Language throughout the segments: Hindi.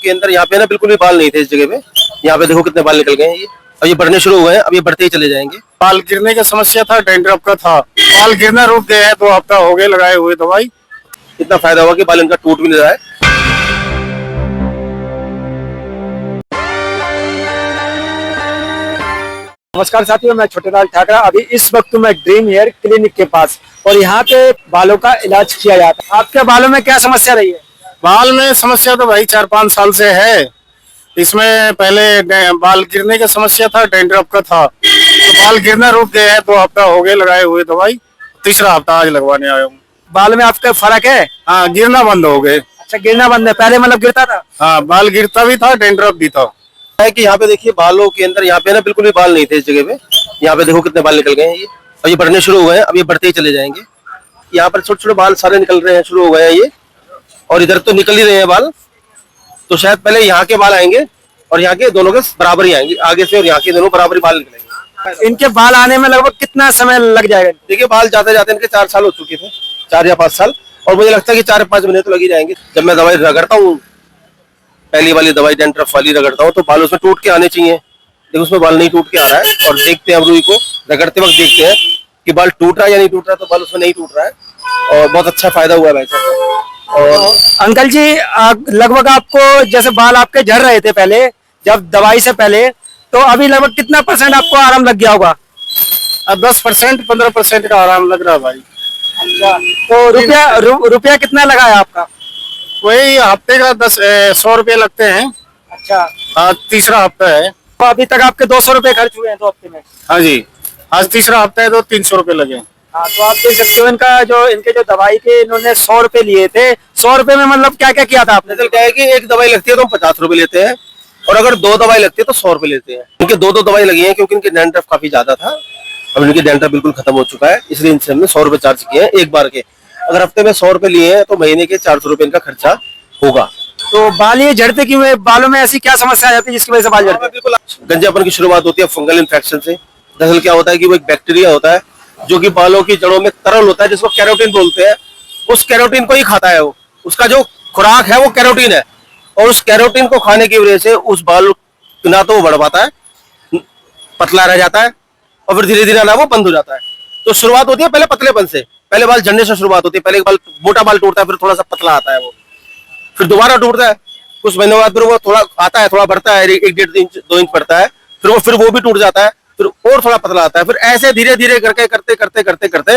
के अंदर यहाँ पे ना बिल्कुल भी बाल नहीं थे इस जगह पे। यहाँ पे देखो कितने बाल निकल गए हैं ये। अब ये बढ़ने शुरू हुए हैं, अब ये बढ़ते ही चले जाएंगे। बाल गिरने की समस्या था, डैंड्रफ का था। बाल गिरना रुक गया है, 2 हफ्ता हो गए लगाए हुए दवाई। इतना फायदा हुआ कि बाल इनका टूट भी नहीं रहा है। नमस्कार साथियों, मैं छोटेलाल ठाकरा। अभी इस वक्त मैं ड्रीम हेयर क्लिनिक के पास और यहाँ पे बालों का इलाज किया जाता है। आपके बालों में क्या समस्या रही है? बाल में समस्या तो भाई 4-5 साल से है। इसमें पहले बाल गिरने की समस्या था, डैंड्रफ का था। तो बाल गिरना रुक गया है, 2 हफ्ता हो गए लगाए हुए दवाई। तीसरा हफ्ता आज लगवाने आया हूँ। बाल में आपका फर्क है? हाँ, गिरना बंद हो गए। अच्छा, गिरना बंद है। पहले मतलब गिरता था? हाँ, बाल गिरता भी था, डैंड्रफ भी था। है कि यहाँ पे देखिए बालों के अंदर यहाँ पे ना बिल्कुल भी बाल नहीं थे इस जगह पे। यहाँ पे देखो कितने बाल निकल गए हैं ये। अब ये बढ़ने शुरू हुए हैं, अब ये बढ़ते ही चले जाएंगे। यहाँ पर छोटे छोटे बाल सारे निकल रहे हैं, शुरू हो गए हैं ये। और इधर तो निकल ही रहे हैं बाल। तो शायद पहले यहाँ के बाल आएंगे और यहाँ के दोनों के बराबर ही आएंगे आगे से, और यहाँ के दोनों बराबर ही बाल निकलेंगे। इनके बाल आने में लगभग कितना समय लग जाएगा? देखिए बाल जाते जाते इनके 4 साल हो चुके थे, 4 या 5 साल। और मुझे लगता है कि 4-5 महीने तो लग ही जाएंगे। जब मैं दवाई रगड़ता हूँ, पहली वाली दवाई डैंड्रफ वाली रगड़ता हूँ, तो बाल उसमें टूट के आने चाहिए। लेकिन उसमें बाल नहीं टूट के आ रहा है। और देखते हैं अब रुई को रगड़ते वक्त देखते हैं कि बाल टूट रहा है या नहीं टूट रहा है। तो बाल उसमें नहीं टूट रहा है और बहुत अच्छा फायदा हुआ है भाई साहब। और अंकल जी, लगभग आपको जैसे बाल आपके झड़ रहे थे पहले, जब दवाई से पहले, तो अभी लगभग कितना % आपको आराम लग गया होगा? अब 10% 15% का आराम लग रहा है भाई। अच्छा, तो रुपया कितना लगा है आपका? वही हफ्ते का 100 रुपये लगते हैं। अच्छा, आज तीसरा हफ्ता है। तो अभी तक आपके 200 रुपए खर्च हुए हैं 2 हफ्ते में? हाँ जी, आज तीसरा हफ्ता है तो 300 रुपये लगे। हाँ, तो आप देख सकते हो इनके जो दवाई के इन्होंने 100 रुपए लिए थे। 100 रुपए में मतलब क्या क्या किया था आपने? नजर क्या है कि एक दवाई लगती है तो हम 50 रुपए लेते हैं, और अगर 2 दवाई लगती है तो 100 रुपए लेते हैं। इनके 2 दवाई लगी है क्योंकि इनके डैंड्रफ काफी ज्यादा था। अब इनके डैंड्रफ बिल्कुल खत्म हो चुका है, इसलिए इनसे हमने 100 रुपए चार्ज किए हैं एक बार के। अगर हफ्ते में 100 रुपए लिए हैं तो महीने के 400 रुपए इनका खर्चा होगा। तो बाल ये झड़ते क्यों है? बालों में ऐसी क्या समस्या आ जाती है जिसकी वजह से बाल झड़ते हैं? बिल्कुल गंजापन की शुरुआत होती है फंगल इन्फेक्शन से। दरअसल क्या होता है कि वो एक बैक्टीरिया होता है जो कि बालों की जड़ों में तरल होता है, जिसको कैरोटीन बोलते हैं। उस कैरोटीन को ही खाता है वो, उसका जो खुराक है वो कैरोटीन है। और उस कैरोटीन को खाने की वजह से उस बाल ना तो वो बढ़ पाता है, पतला रह जाता है, और फिर धीरे धीरे ना वो बंद हो जाता है। तो शुरुआत होती है पहले पतलेपन से, पहले बाल झड़ने से शुरुआत होती है। पहले बाल मोटा बाल टूटता है, फिर थोड़ा सा पतला आता है वो, फिर दोबारा टूटता है। कुछ महीनों बाद फिर वो थोड़ा आता है, थोड़ा बढ़ता है, 1-1.5 इंच 2 इंच बढ़ता है, फिर वो भी टूट जाता है, फिर और थोड़ा पतला आता है। फिर ऐसे धीरे धीरे करके करते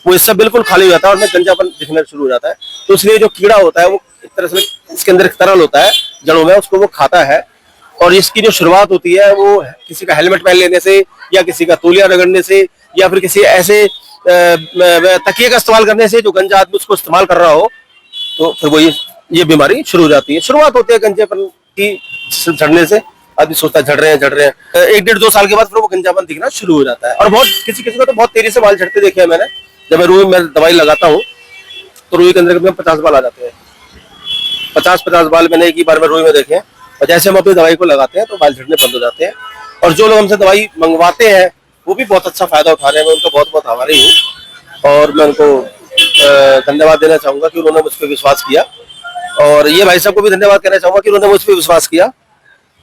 वो हिस्सा बिल्कुल खाली हो जाता है और गंजापन दिखना शुरू हो जाता है। तो इसलिए जो कीड़ा होता है वो एक तरह से इसके अंदर एक तरल होता है जड़ों में, उसको वो खाता है। और इसकी जो शुरुआत होती है वो किसी का हेलमेट पहन लेने से, या किसी का तौलिया रगड़ने से, या फिर किसी ऐसे तकिए का इस्तेमाल करने से जो गंजा आदमी उसको इस्तेमाल कर रहा हो, तो फिर वो ये बीमारी शुरू हो जाती है। शुरुआत होती है गंजेपन की झड़ने से। आदमी सोचता है झड़ रहे हैं 1-1.5-2 साल के बाद फिर वो गंजापन दिखना शुरू हो जाता है। और बहुत किसी को तो बहुत तेजी से बाल झड़ते देखे हैं मैंने। जब मैं रुई में दवाई लगाता हूँ तो रुई के अंदर 50 बाल आ जाते हैं। 50 बाल मैंने एक ही बार में रुई में देखे हैं। और जैसे हम अपनी दवाई को लगाते हैं तो बाल झड़ने बंद हो जाते हैं। और जो लोग हमसे दवाई मंगवाते हैं वो भी बहुत अच्छा फायदा उठा रहे हैं। मैं उनका बहुत बहुत आभारी हूँ और मैं उनको धन्यवाद देना चाहूंगा कि उन्होंने मुझ पर विश्वास किया। और ये भाई साहब को भी धन्यवाद कहना चाहूंगा कि उन्होंने मुझ पर विश्वास किया।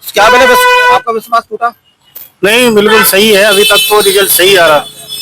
क्या मैंने बस आपका विश्वास टूटा? नहीं, बिल्कुल सही है। अभी तक तो रिजल्ट सही आ रहा।